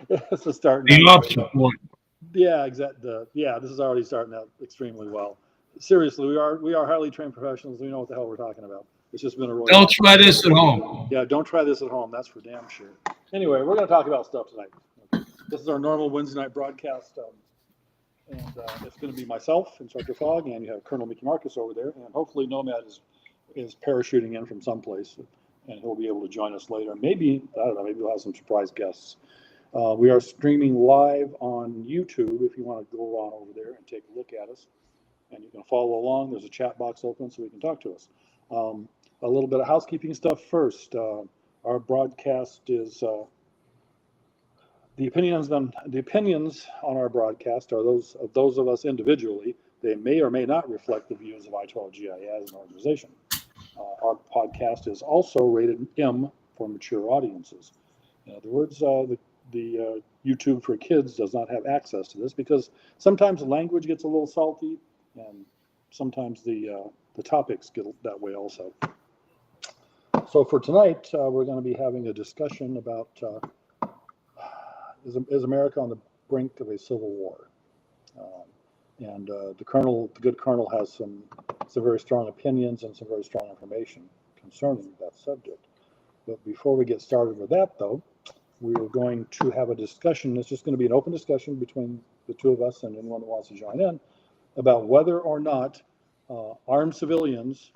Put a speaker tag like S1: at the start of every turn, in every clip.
S1: this is starting.
S2: The option point.
S1: Yeah, exactly. Yeah, this is already starting out extremely well. Seriously, we are highly trained professionals. We know what the hell we're talking about. It's just been a really.
S2: Don't try this at home.
S1: Yeah, don't try this at home. That's for damn sure. Anyway, we're going to talk about stuff tonight. Okay. This is our normal Wednesday night broadcast, and it's going to be myself, Instructor Fogg, and you have Colonel Mickey Marcus over there, and hopefully Nomad is parachuting in from someplace, and he'll be able to join us later. Maybe, I don't know, maybe we'll have some surprise guests. We are streaming live on YouTube if you want to go on over there and take a look at us, and you can follow along. There's a chat box open so you can talk to us. A little bit of housekeeping stuff first. Our broadcast is the opinions on our broadcast are those of us individually. They may or may not reflect the views of I-12GIA as an organization. Our podcast is also rated M for mature audiences. In other words, the YouTube for kids does not have access to this because sometimes the language gets a little salty, and sometimes the topics get that way also. So for tonight, we're going to be having a discussion about is America on the brink of a civil war? And the good colonel, has some very strong opinions and some very strong information concerning that subject. But before we get started with that, though, we are going to have a discussion. It's just going to be an open discussion between the two of us and anyone who wants to join in about whether or not armed civilians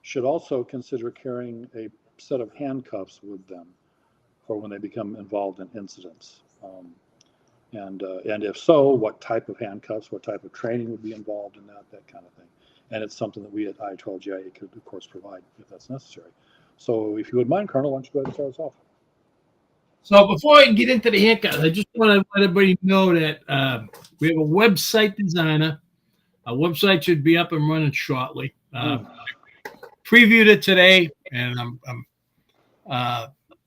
S1: should also consider carrying a set of handcuffs with them for when they become involved in incidents. And if so, what type of handcuffs, what type of training would be involved in that kind of thing. And it's something that we at I-12GIA could, of course, provide if that's necessary. So if you would mind, Colonel, why don't you go ahead and start us off?
S2: So before I get into the handcuffs, I just want to let everybody know that we have a website designer. Our website should be up and running shortly. Previewed it today, and I'm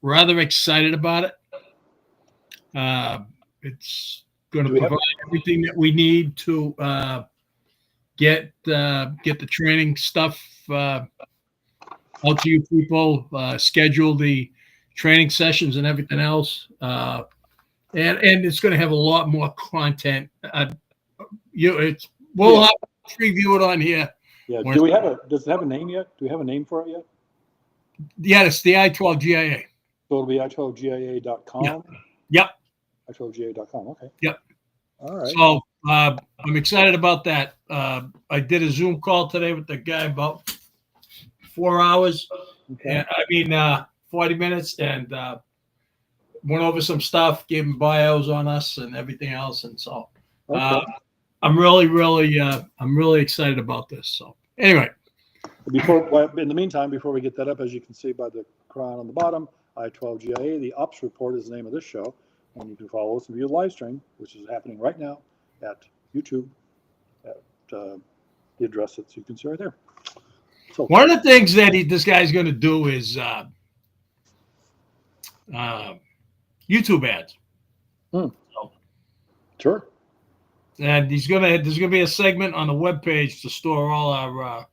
S2: rather excited about it. It's going to provide everything that we need to get the training stuff out to you people, schedule the training sessions and everything else, and it's going to have a lot more content. We'll have to preview it on here.
S1: Yeah. Does it have a name yet? Do we have a name for it yet?
S2: Yeah, it's the I-12GIA.
S1: So it'll be I-12GIA.com?
S2: Yep.
S1: I-12GIA.com, okay.
S2: Yep.
S1: All right.
S2: So I'm excited about that. I did a Zoom call today with the guy about 4 hours.
S1: Okay.
S2: And 40 minutes, and went over some stuff, gave him bios on us and everything else. And so I'm really excited about this. So anyway.
S1: In the meantime, before we get that up, as you can see by the crown on the bottom, I-12GIA, the Ops Report is the name of this show. And you can follow us and view the live stream, which is happening right now at YouTube at the address that you can see right there. So
S2: one of the things that this guy's going to do is YouTube ads.
S1: Sure.
S2: And there's going to be a segment on the webpage to store all our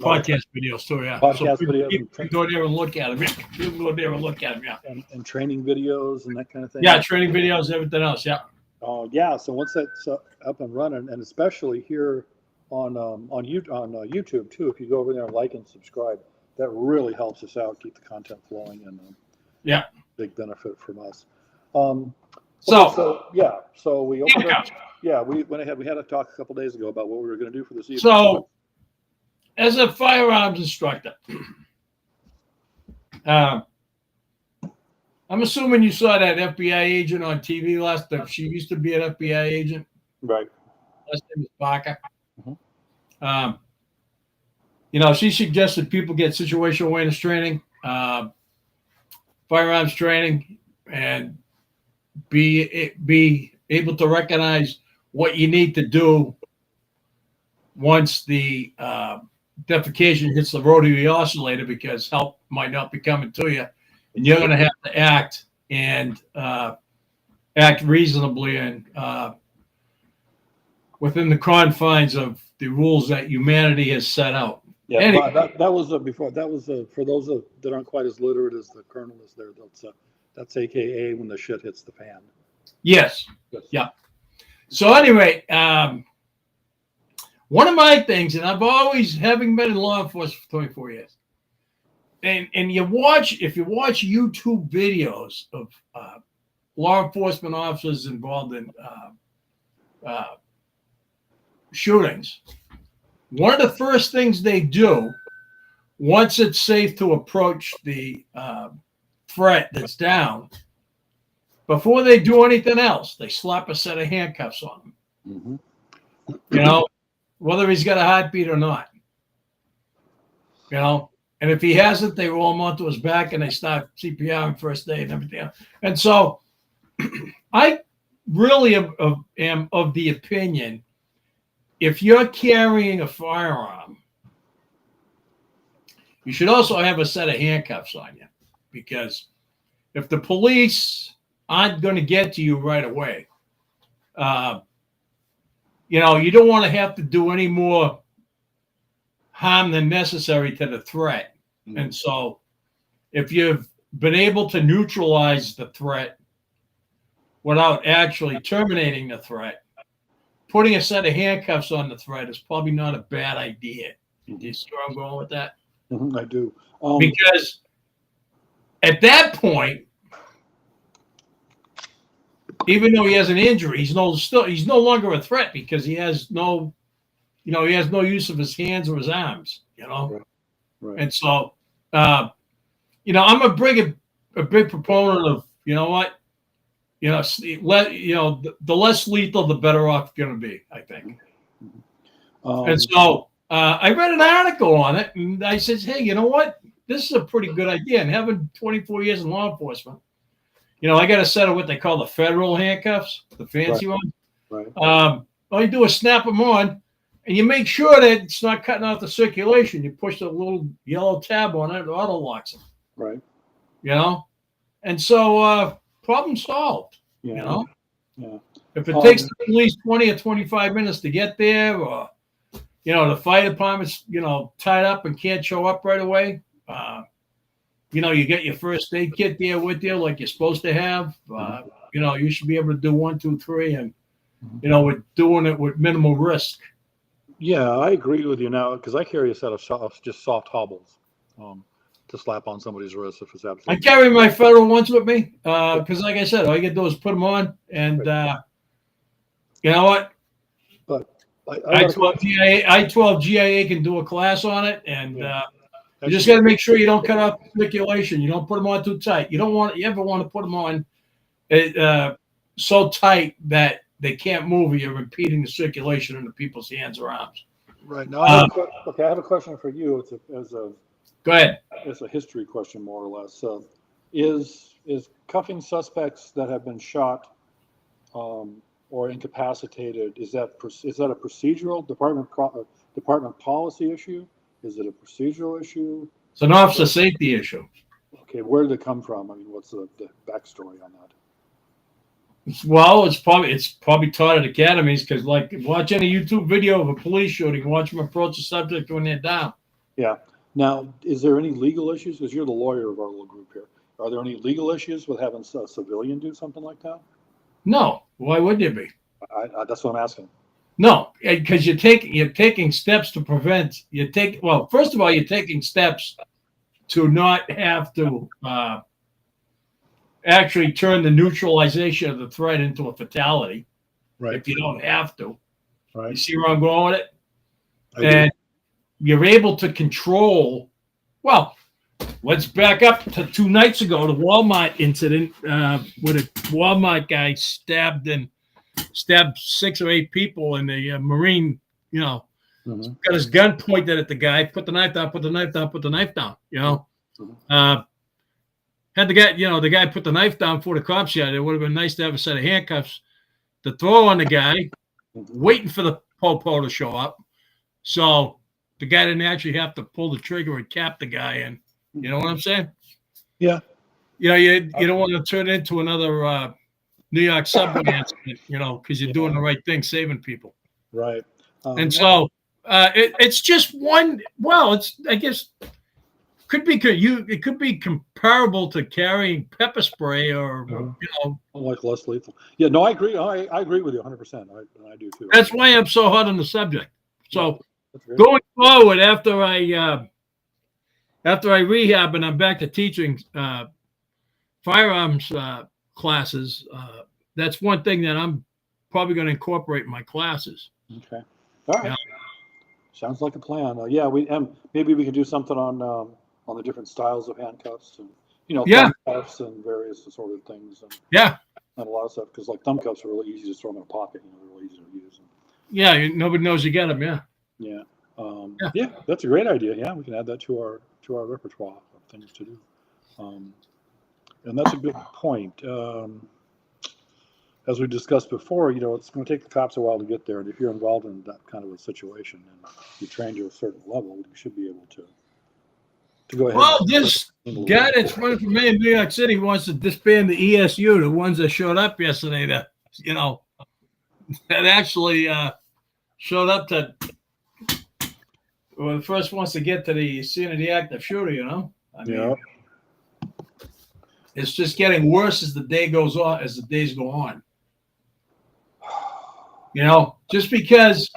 S2: podcast videos too, yeah.
S1: Videos.
S2: You can go there and look at them. You can go there and look at them, yeah.
S1: And training videos and that kind of thing.
S2: Yeah, training videos, everything else, yeah.
S1: Oh, yeah. So once that's up and running, and especially here on YouTube too, if you go over there and like and subscribe, that really helps us out, keep the content flowing, and big benefit from us. So we opened up. Yeah, we went ahead. We had a talk a couple days ago about what we were going to do for this evening.
S2: So, as a firearms instructor, I'm assuming you saw that FBI agent on TV last time. She used to be an FBI agent.
S1: Right.
S2: Last name is Barker.
S1: Mm-hmm.
S2: She suggested people get situational awareness training, firearms training, and be able to recognize what you need to do once the defecation hits the rotary oscillator, because help might not be coming to you, and you're going to have to act reasonably and within the confines of the rules that humanity has set out.
S1: Yeah,
S2: Anyway,
S1: that was before. That was for those that aren't quite as literate as the colonel is there. That's AKA when the shit hits the fan.
S2: yes,
S1: Yes.
S2: yeah. So anyway, one of my things, and I've always, having been in law enforcement for 24 years, and if you watch YouTube videos of law enforcement officers involved in shootings, one of the first things they do once it's safe to approach the threat that's down, before they do anything else, they slap a set of handcuffs on him.
S1: Mm-hmm.
S2: You know, whether he's got a heartbeat or not. You know, and if he hasn't, they roll him onto his back and they start CPR and first aid and everything else. And so I really am of the opinion, if you're carrying a firearm, you should also have a set of handcuffs on you, because if the police aren't going to get to you right away, you know, you don't want to have to do any more harm than necessary to the threat. Mm-hmm. And so if you've been able to neutralize the threat without actually terminating the threat, putting a set of handcuffs on the threat is probably not a bad idea. Do you see where I'm going with that?
S1: Mm-hmm, I do.
S2: Because at that point, even though he has an injury, he's no longer a threat, because he has no use of his hands or his arms, you know.
S1: Right. Right.
S2: And so, you know, I'm a big proponent of, you know what, you know, the less lethal, the better off you're going to be, I think. And so I read an article on it, and I said, hey, you know what? This is a pretty good idea. And having 24 years in law enforcement, you know, I got a set of what they call the federal handcuffs, the fancy ones.
S1: Right.
S2: All you do is snap them on, and you make sure that it's not cutting out the circulation. You push the little yellow tab on it, it auto locks them.
S1: Right.
S2: You know? And so problem solved.
S1: Yeah.
S2: You know?
S1: Yeah.
S2: If it takes at least 20 or 25 minutes to get there, or, you know, the fire department's, you know, tied up and can't show up right away, you know, you get your first aid kit there with you like you're supposed to have. You know, you should be able to do 1, 2, 3, and, you know, we're doing it with minimal risk.
S1: Yeah, I agree with you now, because I carry a set of just soft hobbles to slap on somebody's wrist if it's absolutely.
S2: I carry my federal ones with me because, like I said, all you can do is put them on, and you know what?
S1: But
S2: I-12 GIA can do a class on it, and you just got to make sure you don't cut off the circulation. You don't put them on too tight. You ever want to put them on so tight that they can't move, or you're impeding the circulation into people's hands or arms.
S1: Right. Now, I have a question for you.
S2: Go ahead.
S1: It's a history question, more or less. Is cuffing suspects that have been shot or incapacitated, is that a procedural department policy issue? Is it a procedural issue?
S2: It's an officer safety issue.
S1: Okay, where did it come from? I mean, what's the backstory on that?
S2: Well, it's probably taught at academies, because, like, watch any YouTube video of a police shooting, watch them approach the subject when they're down.
S1: Yeah. Now, is there any legal issues? Because you're the lawyer of our little group here. Are there any legal issues with having a civilian do something like that?
S2: No. Why would there be?
S1: That's what I'm asking.
S2: No, because you're taking steps to prevent. First of all, you're taking steps to not have to actually turn the neutralization of the threat into a fatality.
S1: Right.
S2: If you don't have to.
S1: Right.
S2: You see where I'm going with it? And you're able to control. Well, let's back up to 2 nights ago, the Walmart incident with a Walmart guy stabbed 6 or 8 people, and the Marine, you know, got his gun pointed at the guy, put the knife down, you know. Had the guy put the knife down before the cops shot. It would have been nice to have a set of handcuffs to throw on the guy, waiting for the popo to show up. So the guy didn't actually have to pull the trigger and cap the guy in. You know what I'm saying?
S1: Yeah.
S2: You know, you don't want to turn it into another New York subway incident, you know, because you're doing the right thing, saving people.
S1: Right.
S2: And so It's just one. Well, I guess could be it could be comparable to carrying pepper spray or
S1: like less lethal. Yeah, no, I agree. I agree with you 100%. I do too.
S2: That's why I'm so hot on the subject. So
S1: yeah,
S2: going forward, after I rehab and I'm back to teaching firearms classes, that's one thing that I'm probably going to incorporate in my classes.
S1: Okay. All right. Sounds like a plan. Yeah, maybe we could do something on the different styles of handcuffs and thumb cuffs and various assorted things. And a lot of stuff because like thumb cuffs are really easy to throw in a pocket. They're really easy to use.
S2: Yeah, nobody knows you get them. Yeah.
S1: Yeah, that's a great idea. Yeah, we can add that to our repertoire of things to do. And that's a good point. As we discussed before, it's going to take the cops a while to get there. And if you're involved in that kind of a situation and you train to a certain level, you should be able to go ahead.
S2: Well, this guy that's running for mayor in New York City wants to disband the ESU, the ones that showed up yesterday that actually showed up to, the first ones to get to the scene of the active shooter, I mean, it's just getting worse as the days go on. Just because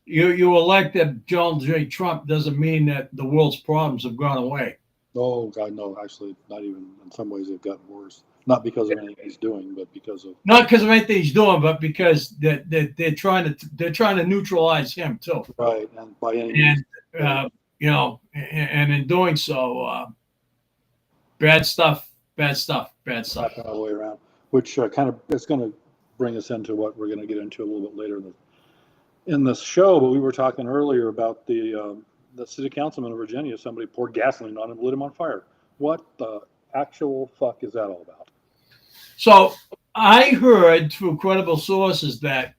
S2: you elected Donald J. Trump doesn't mean that the world's problems have gone away.
S1: Oh God, no! Actually, not even. In some ways, they've gotten worse. Not because of anything he's doing, but because of
S2: anything he's doing, but because they're trying to neutralize him too.
S1: Right, and by any means,
S2: and in doing so, bad stuff.
S1: All the way around, which kind of it's going to bring us into what we're going to get into a little bit later in this show. But we were talking earlier about the city councilman of Virginia. Somebody poured gasoline on him, lit him on fire. What the actual fuck is that all about?
S2: So I heard through credible sources that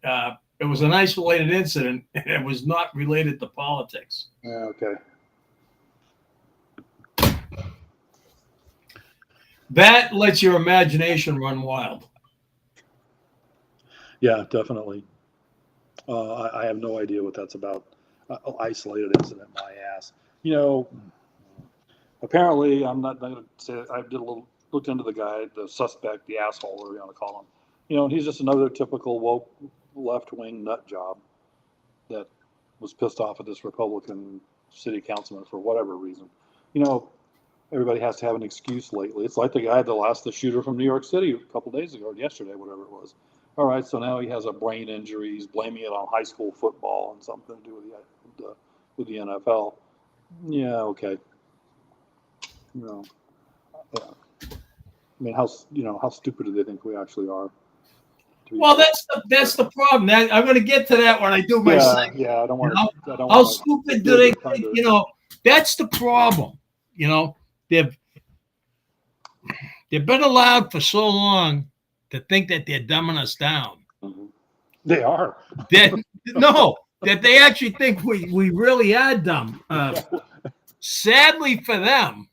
S2: it was an isolated incident and it was not related to politics.
S1: Yeah, okay.
S2: That lets your imagination run wild.
S1: Yeah, definitely. I have no idea what that's about. Isolated incident, my ass. Apparently, I'm not going to say I looked into the guy, the suspect, the asshole, whatever you want to call him. And he's just another typical woke left-wing nut job that was pissed off at this Republican city councilman for whatever reason. Everybody has to have an excuse lately. It's like the guy that lost the shooter from New York City a couple days ago, or yesterday, whatever it was. All right, so now he has a brain injury. He's blaming it on high school football and something to do with the NFL. Yeah, okay. Yeah. I mean, how stupid do they think we actually are?
S2: Well, that's the problem. I'm going to get to that when I do my segment.
S1: Yeah, I don't want to.
S2: How stupid do they think? That's the problem. They've been allowed for so long to think that they're dumbing us down.
S1: Mm-hmm. They are.
S2: That they actually think we really are dumb. Sadly for them,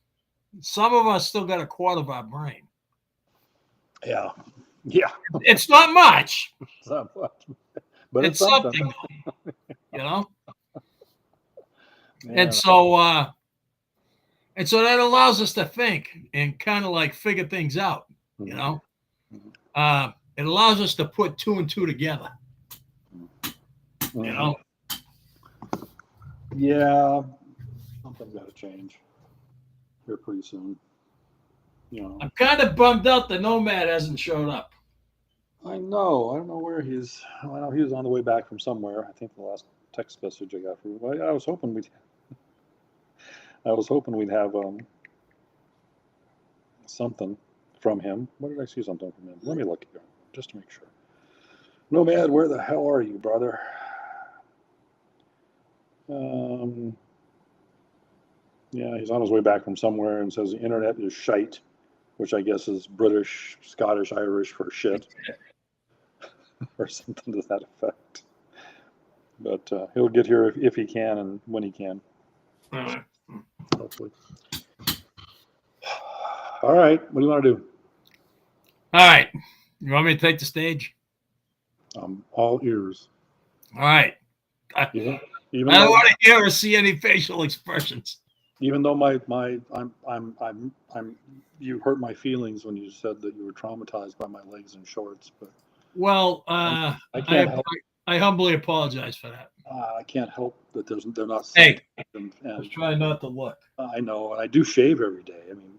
S2: some of us still got a quarter of our brain.
S1: Yeah.
S2: It's not much.
S1: It's not much, but
S2: it's something. Yeah. And so that allows us to think and kind of like figure things out. It allows us to put two and two together.
S1: Yeah, something's got to change here pretty soon.
S2: I'm kind of bummed out the Nomad hasn't showed up.
S1: I know. I don't know where he's. I know he was on the way back from somewhere. I think the last text message I got from him. I was hoping we'd have something from him. What did I see something from him? Let me look here just to make sure. Nomad, where the hell are you, brother? Yeah, he's on his way back from somewhere and says the internet is shite, which I guess is British, Scottish, Irish for shit, or something to that effect. But he'll get here if he can and when he can. Hopefully. All right. What do you want to do?
S2: All right. You want me to take the stage?
S1: All ears.
S2: All right.
S1: You Even
S2: I don't
S1: though,
S2: want to hear or see any facial expressions.
S1: even though you hurt my feelings when you said that you were traumatized by my legs in shorts, but
S2: Well,
S1: I can't help.
S2: I humbly apologize for that.
S1: I can't help that they're not
S2: Hey,
S1: suntan,
S2: I was
S1: and
S2: trying not to look.
S1: I know, and I do shave every day. I mean,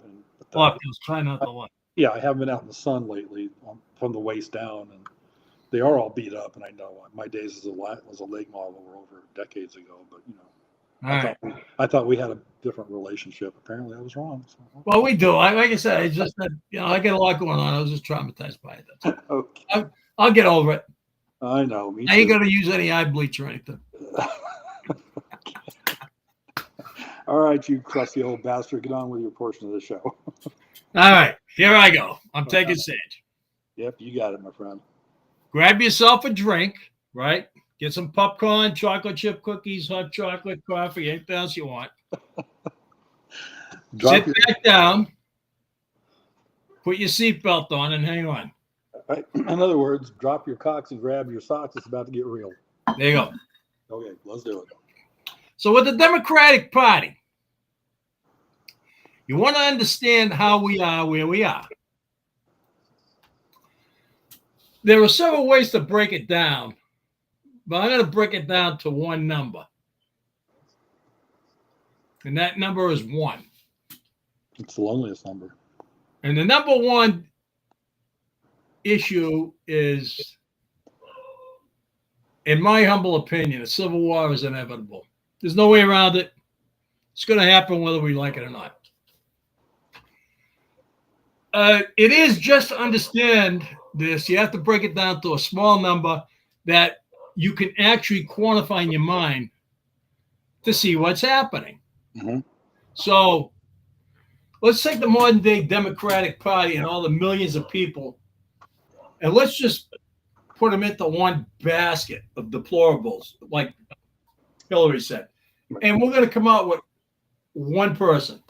S1: but,
S2: Look, I was trying not to look.
S1: yeah, I haven't been out in the sun lately from the waist down, and they are all beat up. And I know my days as a leg model were over decades ago, but
S2: All right.
S1: I thought we had a different relationship. Apparently, I was wrong. So.
S2: Well, we do. Like I said, I just I get a lot going on. I was just traumatized by it. That's all.
S1: Okay.
S2: I'll get over it.
S1: I know. Me
S2: I ain't
S1: too.
S2: gonna use any eye bleach or anything.
S1: All right, you crusty old bastard, get on with your portion of the show.
S2: All right, here I go. I'm taking Sage.
S1: Yep, you got it, my friend.
S2: Grab yourself a drink, right? Get some popcorn, chocolate chip cookies, hot chocolate, coffee, anything else you want. Sit back down, put your seatbelt on, and hang on.
S1: Right. In other words, drop your cocks and grab your socks. It's about to get real.
S2: There you go.
S1: Okay, let's do it.
S2: So with the Democratic Party, you want to understand how we are where we are. There are several ways to break it down, but I'm going to break it down to one number. And that number is 1.
S1: It's the loneliest number.
S2: And the number one issue is, in my humble opinion, a civil war is inevitable. There's no way around it. It's going to happen whether we like it or not. It is, just to understand this, you have to break it down to a small number that you can actually quantify in your mind to see what's happening.
S1: Mm-hmm.
S2: So let's take the modern day Democratic Party and all the millions of people, and let's just put them into one basket of deplorables, like Hillary said. And we're going to come out with one person.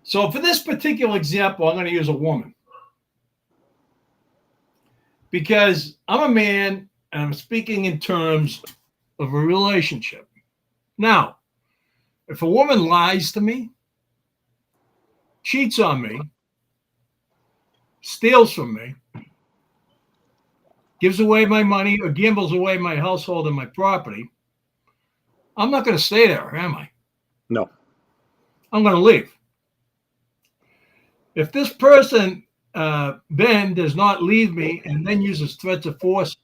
S2: So for this particular example, I'm going to use a woman. Because I'm a man and I'm speaking in terms of a relationship. Now, if a woman lies to me, cheats on me, steals from me, gives away my money, or gambles away my household and my property, I'm not going to stay there, am I?
S1: No.
S2: I'm going to leave. If this person then does not leave me and then uses threats of force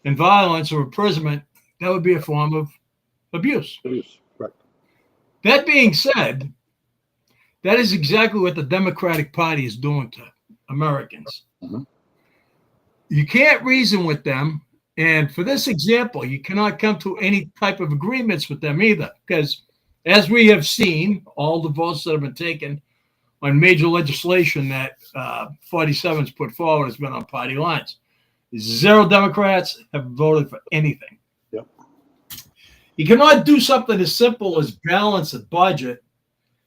S2: and violence or imprisonment, that would be a form of abuse.
S1: Correct.
S2: That being said, that is exactly what the Democratic Party is doing to Americans.
S1: Mm-hmm.
S2: You can't reason with them. And for this example, you cannot come to any type of agreements with them either, because as we have seen, all the votes that have been taken on major legislation that 47's put forward has been on party lines. 0 Democrats have voted for anything.
S1: Yep.
S2: You cannot do something as simple as balance a budget.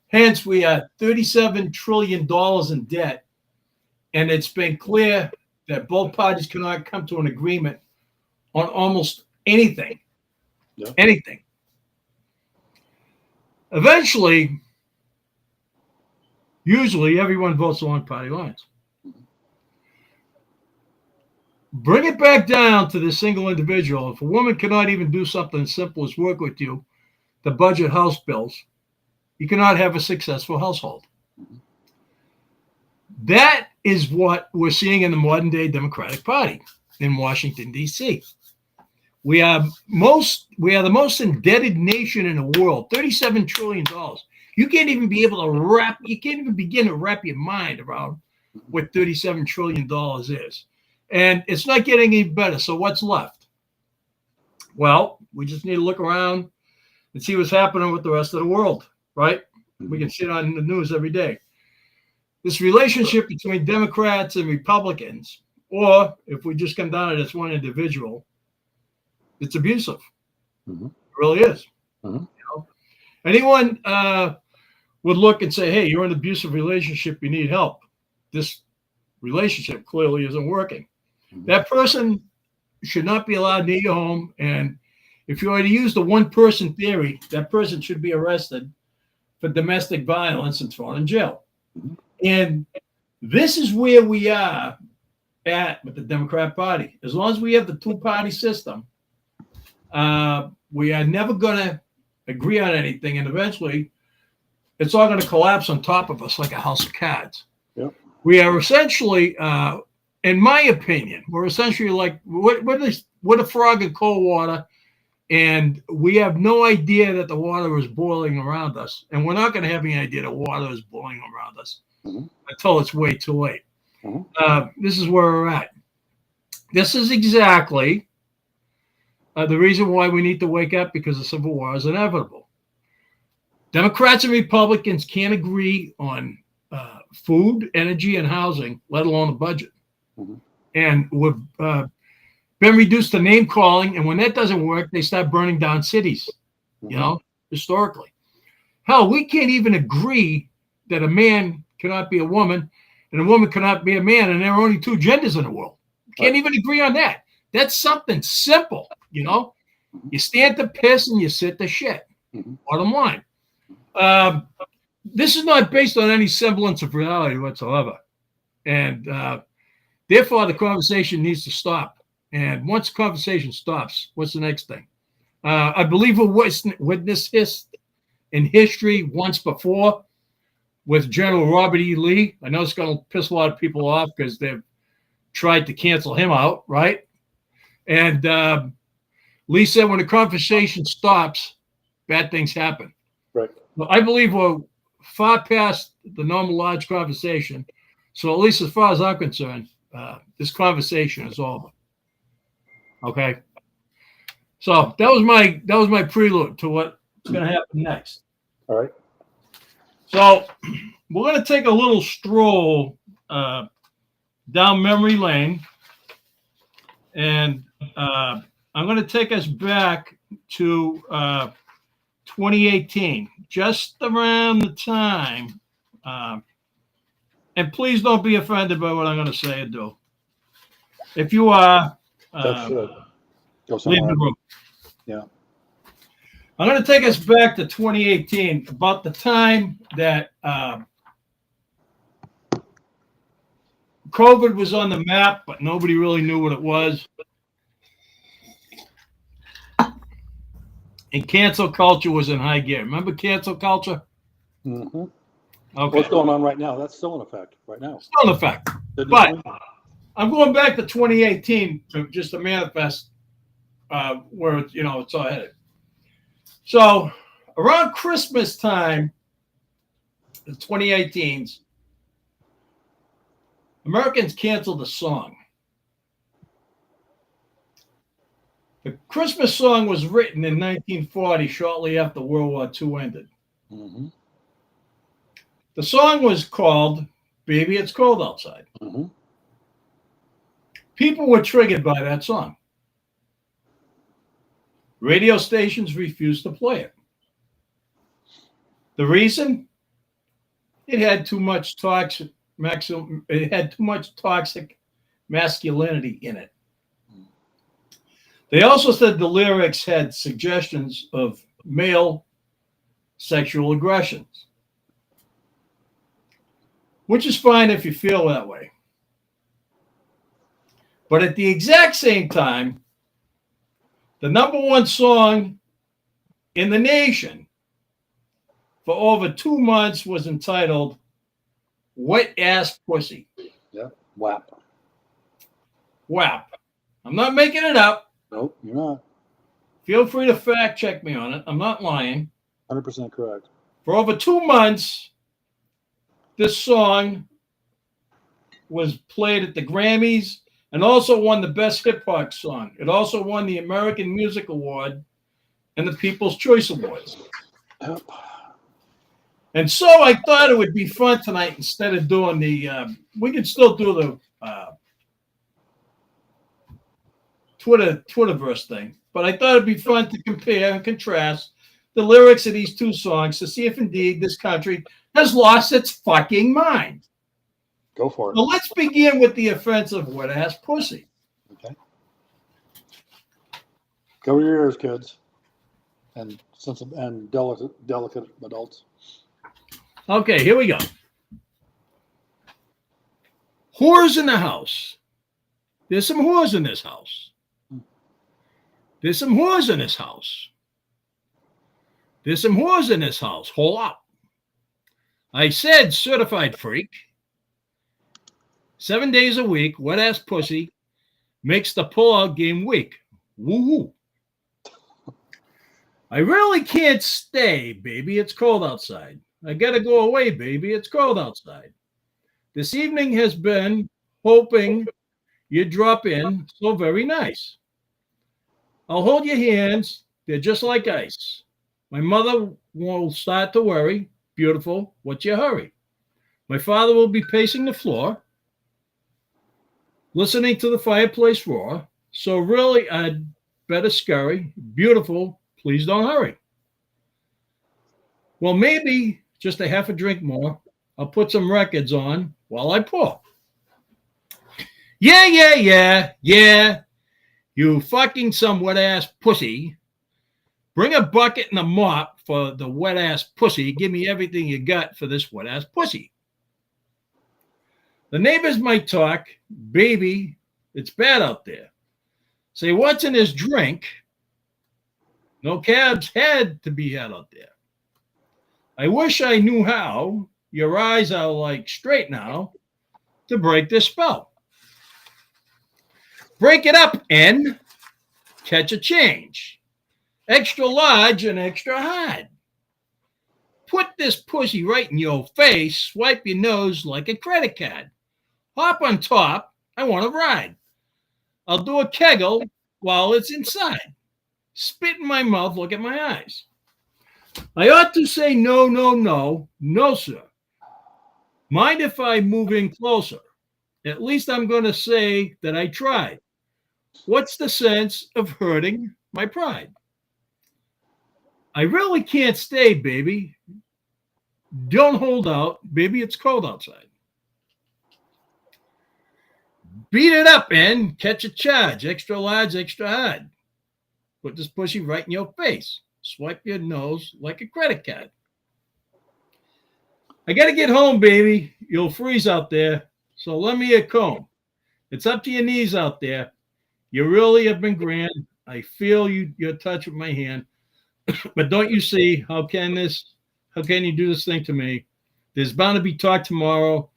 S2: Hence, we are $37 trillion in debt. And it's been clear that both parties cannot come to an agreement on almost anything.
S1: Yep.
S2: Anything. Eventually, usually everyone votes along party lines. Bring it back down to the single individual. If a woman cannot even do something as simple as work with you to budget house bills, you cannot have a successful household. That is what we're seeing in the modern day Democratic Party in Washington, D.C. We are the most indebted nation in the world, $37 trillion. You can't even begin to wrap your mind around what $37 trillion is. And it's not getting any better. So what's left? Well, we just need to look around and see what's happening with the rest of the world, right? We can see it on the news every day. This relationship between Democrats and Republicans, or if we just come down to this one individual, it's abusive.
S1: Mm-hmm.
S2: It really is.
S1: Mm-hmm.
S2: You know? Anyone would look and say, hey, you're in an abusive relationship, you need help. This relationship clearly isn't working. Mm-hmm. That person should not be allowed near your home, and if you were to use the one-person theory, that person should be arrested for domestic violence and thrown in jail.
S1: Mm-hmm.
S2: And this is where we are at with the Democrat Party. As long as we have the two-party system, we are never going to agree on anything, and eventually it's all going to collapse on top of us like a house of cards.
S1: Yep.
S2: We are essentially, in my opinion, we're essentially like what a frog in cold water, and we have no idea that the water is boiling around us, and we're not going to have any idea that water is boiling around us until it's way too late. This is where we're at. This is exactly the reason why we need to wake up, because the Civil War is inevitable. Democrats and Republicans can't agree on food, energy, and housing, let alone a budget. And we've been reduced to name calling, and when that doesn't work, they start burning down cities, you know, historically. Hell, we can't even agree that a man cannot be a woman and a woman cannot be a man, and there are only two genders in the world. Can't even agree on that. That's something simple, you know. You stand to piss and you sit to shit. Bottom line. This is not based on any semblance of reality whatsoever. And therefore, the conversation needs to stop. And once the conversation stops, what's the next thing? I believe we witnessed this in history once before with General Robert E. Lee. I know it's going to piss a lot of people off because they've tried to cancel him out, right? And Lee said when the conversation stops, bad things happen.
S1: Right.
S2: Well, I believe we're far past the normal large conversation. So at least as far as I'm concerned, this conversation is over. Okay. So that was my prelude to what's going to happen next.
S1: All right.
S2: So we're going to take a little stroll down memory lane, and I'm going to take us back to 2018, just around the time. And please don't be offended by what I'm going to say or do. If you are,
S1: Go
S2: leave the room.
S1: Yeah.
S2: I'm going to take us back to 2018, about the time that COVID was on the map, but nobody really knew what it was. And cancel culture was in high gear. Remember cancel culture?
S1: Mm-hmm.
S2: Okay.
S1: What's going on right now? That's still in effect right now.
S2: Still in effect. But I'm going back to 2018 to just to manifest where it's all headed. So around Christmas time, the 2018s, Americans canceled a song. The Christmas song was written in 1940, shortly after World War II ended.
S1: Mm-hmm.
S2: The song was called "Baby, It's Cold Outside."
S1: Mm-hmm.
S2: People were triggered by that song. Radio stations refused to play it. The reason? It had too much toxic masculinity in it. They also said the lyrics had suggestions of male sexual aggressions, which is fine if you feel that way. But at the exact same time, the number one song in the nation for over 2 months was entitled "Wet Ass Pussy."
S1: Yeah. WAP.
S2: WAP. I'm not making it up.
S1: Nope, you're not.
S2: Feel free to fact check me on it. I'm not lying.
S1: 100% correct.
S2: For over 2 months, this song was played at the Grammys and also won the Best Hip Hop Song. It also won the American Music Award and the People's Choice Awards.
S1: Yep.
S2: And so I thought it would be fun tonight, instead of doing the, we could still do the Twitterverse thing, but I thought it'd be fun to compare and contrast the lyrics of these two songs to see if indeed this country has lost its fucking mind.
S1: Go for it.
S2: Well, let's begin with the offensive wet ass pussy.
S1: Okay. Cover your ears, kids, and delicate adults.
S2: Okay, here we go. Whores in the house. There's some whores in this house. There's some whores in this house. There's some whores in this house. Hold up. I said certified freak. 7 days a week, wet ass pussy makes the pull-out game weak. Woo-hoo. I really can't stay, baby. It's cold outside. I gotta go away, baby. It's cold outside. This evening has been hoping you'd drop in. So very nice. I'll hold your hands. They're just like ice. My mother will start to worry. Beautiful. What's your hurry? My father will be pacing the floor, listening to the fireplace roar. So really, I'd better scurry. Beautiful. Please don't hurry. Well, maybe just a half a drink more. I'll put some records on while I pour. Yeah. You fucking some wet ass pussy. Bring a bucket and a mop for the wet ass pussy. Give me everything you got for this wet ass pussy. The neighbors might talk. Baby, it's bad out there. Say, what's in this drink? No cabs had to be had out there. I wish I knew how. Your eyes are like straight now to break this spell. Break it up and catch a change. Extra large and extra hard. Put this pussy right in your face. Swipe your nose like a credit card. Hop on top. I want to ride. I'll do a kegel while it's inside. Spit in my mouth. Look at my eyes. I ought to say no, sir. Mind if I move in closer? At least I'm going to say that I tried. What's the sense of hurting my pride? I really can't stay, baby. Don't hold out. Baby, it's cold outside. Beat it up and catch a charge. Extra large, extra hard. Put this pussy right in your face. Swipe your nose like a credit card. I got to get home, baby. You'll freeze out there. So lend me a comb. It's up to your knees out there. You really have been grand. I feel your touch with my hand. But don't you see, how can you do this thing to me? There's bound to be talk tomorrow.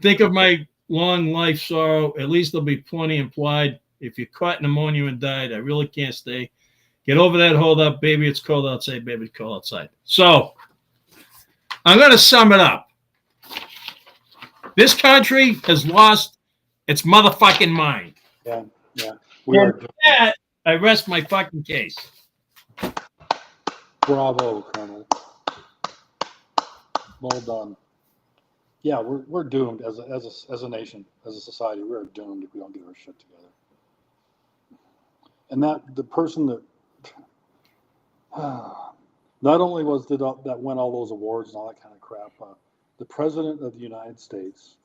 S2: Think of my long life sorrow. At least there'll be plenty implied. If you caught pneumonia and died, I really can't stay. Get over that hold up, baby. It's cold outside, baby. It's cold outside. So I'm going to sum it up. This country has lost its motherfucking mind.
S1: Yeah.
S2: That, I rest my fucking case.
S1: Bravo, Colonel. Well done. Yeah, we're doomed as a nation, as a society. We're doomed if we don't get our shit together. And the person that not only that won all those awards and all that kind of crap, the president of the United States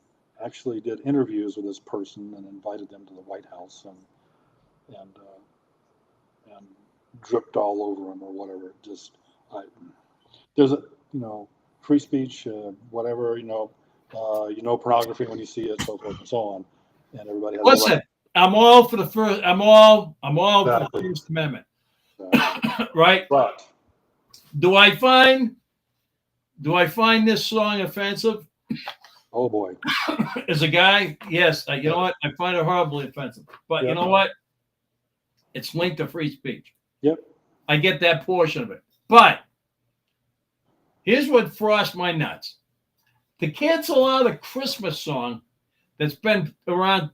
S1: actually did interviews with this person and invited them to the White House and dripped all over him or whatever. There's a free speech, whatever, pornography when you see it, so forth and so on, and everybody has.
S2: Listen, I'm all for the first. I'm all for the First Amendment, right?
S1: But
S2: do I find this song offensive?
S1: Oh boy!
S2: As a guy, yes. You know what? I find it horribly offensive. But you know what? It's linked to free speech.
S1: Yep.
S2: I get that portion of it. But here's what frosts my nuts. To cancel out a Christmas song that's been around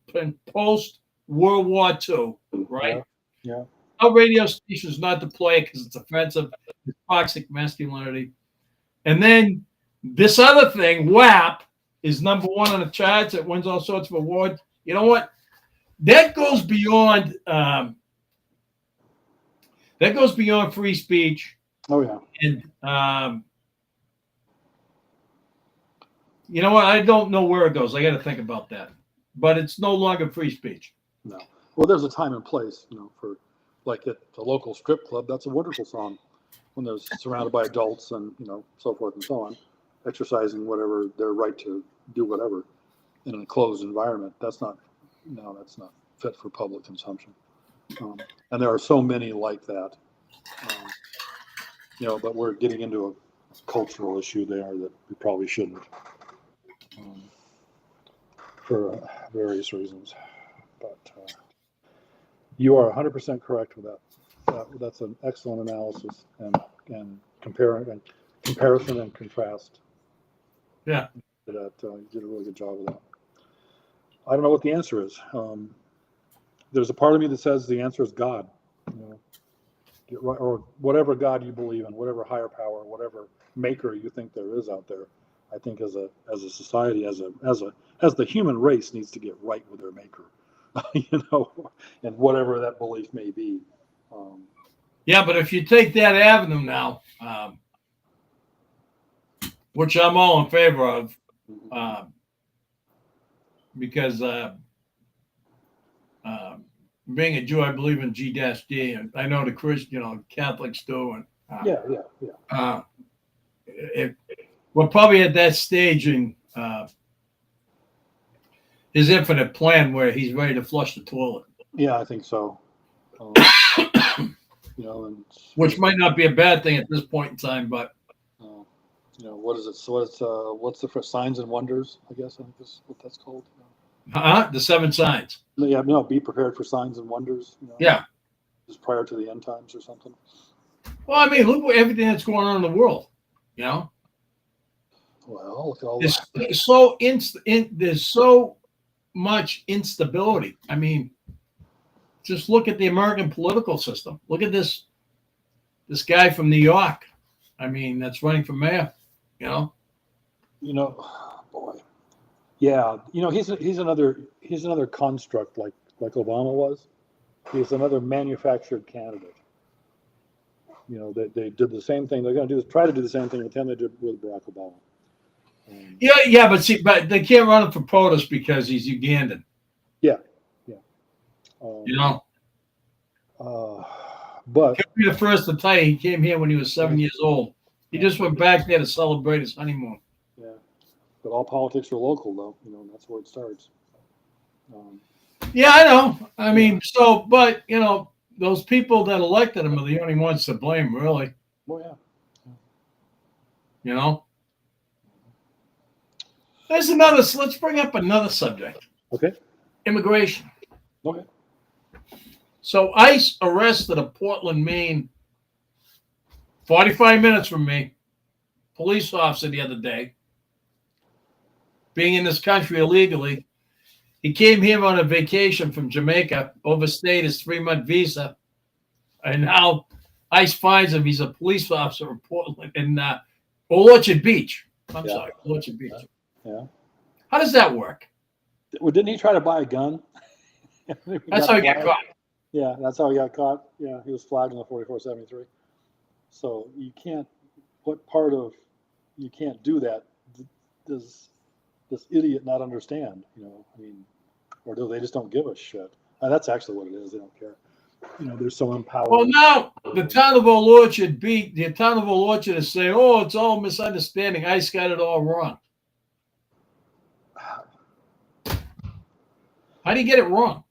S2: post World War II, right?
S1: Yeah.
S2: Our radio stations not to play it because it's offensive, it's toxic masculinity. And then this other thing, WAP, is number one on the charts. It wins all sorts of awards. You know what? That goes beyond free speech.
S1: Oh yeah.
S2: And you know what? I don't know where it goes. I got to think about that. But it's no longer free speech.
S1: No. Well, there's a time and place, for like at the local strip club, that's a wonderful song when they're surrounded by adults and, so forth and so on, exercising whatever their right to do whatever in an enclosed environment. That's not fit for public consumption. And there are so many like that, but we're getting into a cultural issue there that we probably shouldn't, for various reasons. But you are 100% correct with that. That's an excellent analysis and comparison and contrast.
S2: Yeah.
S1: That you did a really good job of that. I don't know what the answer is. There's a part of me that says the answer is God, or whatever God you believe in, whatever higher power, whatever maker you think there is out there. I think as a society, as the human race needs to get right with their maker, and whatever that belief may be.
S2: Yeah, but if you take that avenue now, which I'm all in favor of, because being a Jew, I believe in G-D, and I know the Christian, Catholics do, and we're probably at that stage in his infinite plan where he's ready to flush the toilet.
S1: Yeah, I think so.
S2: Which might not be a bad thing at this point in time, but
S1: what is it? So what's the first signs and wonders? I guess that's what that's called.
S2: The 7 signs.
S1: Yeah, no, be prepared for signs and wonders.
S2: Yeah,
S1: just prior to the end times or something.
S2: Well, I mean, look at everything that's going on in the world.
S1: Well, look at all
S2: there's so much instability. I mean, just look at the American political system. Look at this guy from New York. I mean, that's running for mayor.
S1: Boy. Yeah, he's another construct like Obama was. He's another manufactured candidate. They did the same thing. They're going to try to do the same thing with him they did with Barack Obama.
S2: But they can't run him for POTUS because he's Ugandan.
S1: Yeah. But
S2: he'll be the first to tell you he came here when he was 7 years old. He just went back there to celebrate his honeymoon.
S1: Yeah, but all politics are local, though. That's where it starts.
S2: Yeah, I know. I mean, but those people that elected him are the only ones to blame, really.
S1: Well,
S2: yeah. Let's bring up another subject.
S1: Okay.
S2: Immigration.
S1: Okay.
S2: So ICE arrested a Portland, Maine, 45 minutes from me, police officer the other day, being in this country illegally. He came here on a vacation from Jamaica, overstayed his 3-month visa, and now ICE finds him. He's a police officer in Portland, in Orchard Beach. Orchard Beach.
S1: Yeah.
S2: How does that work?
S1: Well, didn't he try to buy a gun?
S2: That's how he got caught.
S1: Yeah, that's how he got caught. Yeah, he was flagged in the 4473. So you can't. You can't do that? Does this idiot not understand? Or do they just don't give a shit? That's actually what it is. They don't care. They're so empowered.
S2: Well, now the town of Old Orchard is saying, "Oh, it's all misunderstanding. ICE got it all wrong." How do you get it wrong?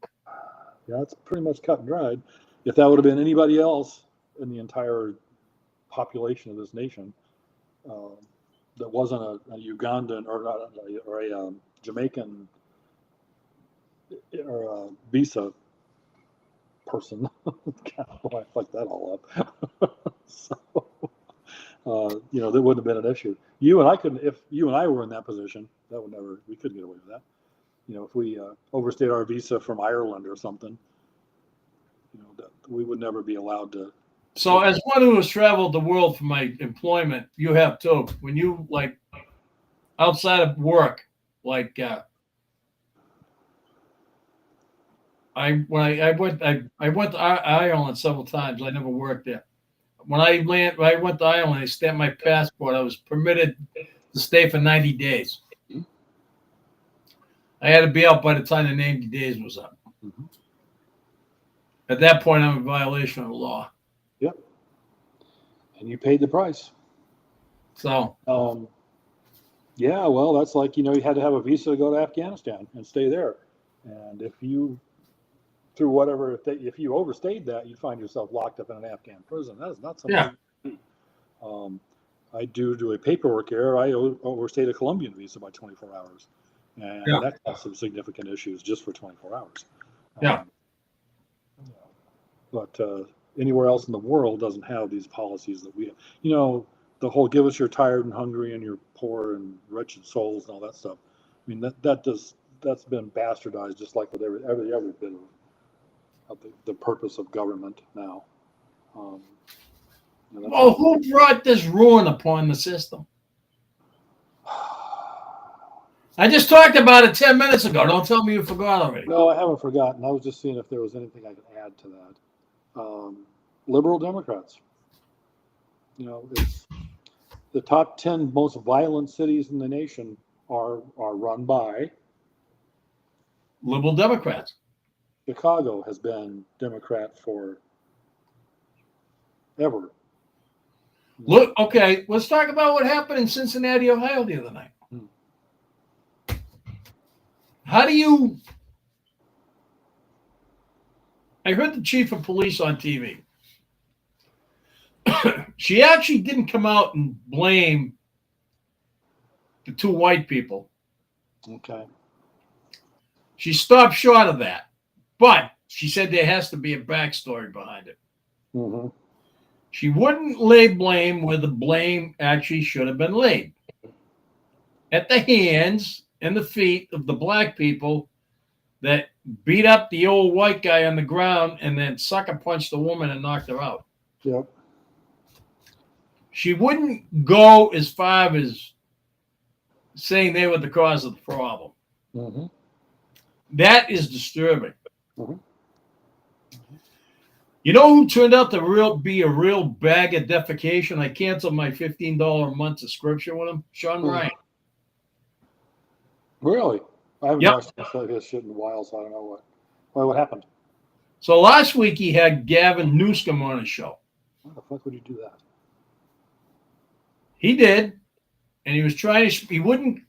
S1: Yeah, it's pretty much cut and dried. If that would have been anybody else in the entire population of this nation, that wasn't a Ugandan or a Jamaican or a visa person, boy, I fucked that all up. So, that wouldn't have been an issue. If you and I were in that position, we couldn't get away with that. If we overstayed our visa from Ireland or something, that we would never be allowed to.
S2: So, as one who has traveled the world for my employment, you have too. When you outside of work, I went to Ireland several times. I never worked there. When I went to Ireland, I stamped my passport. I was permitted to stay for 90 days. I had to be out by the time the 90 days was up.
S1: Mm-hmm.
S2: At that point, I'm in violation of the law.
S1: Yep. And you paid the price.
S2: So,
S1: yeah, well, that's like, you had to have a visa to go to Afghanistan and stay there. And if you, through whatever, if you overstayed that, you'd find yourself locked up in an Afghan prison. That is not something.
S2: yeah.
S1: I due to a paperwork error, I overstayed a Colombian visa by 24 hours. And
S2: Yeah.
S1: that caused some significant issues just for 24 hours.
S2: Yeah.
S1: But anywhere else in the world doesn't have these policies that we have. The whole give us your tired and hungry and your poor and wretched souls and all that stuff. I mean, that's been bastardized just like with every bit of the purpose of government now.
S2: Well, who brought this ruin upon the system? I just talked about it 10 minutes ago. Don't tell me you forgot already.
S1: No, I haven't forgotten. I was just seeing if there was anything I could add to that. Liberal Democrats. It's the top 10 most violent cities in the nation are run by
S2: Liberal Democrats.
S1: Chicago has been Democrat for ever.
S2: Look, okay, let's talk about what happened in Cincinnati, Ohio the other night. How do you... I heard the chief of police on TV. She actually didn't come out and blame the two white people.
S1: Okay.
S2: She stopped short of that. But she said there has to be a backstory behind it.
S1: Mm-hmm.
S2: She wouldn't lay blame where the blame actually should have been laid. At the hands and the feet of the black people that beat up the old white guy on the ground and then sucker punched the woman and knocked her out.
S1: Yep.
S2: She wouldn't go as far as saying they were the cause of the problem.
S1: Mm-hmm.
S2: That is disturbing.
S1: Mm-hmm.
S2: You know who turned out to be a real bag of defecation? I canceled my $15 a month subscription with him. Sean Ryan.
S1: Really? I haven't
S2: Yep.
S1: watched his shit in a while, so I don't know what happened.
S2: So last week he had Gavin Newsom on his show.
S1: Why the fuck would you do that?
S2: He did, and he was trying to. He wouldn't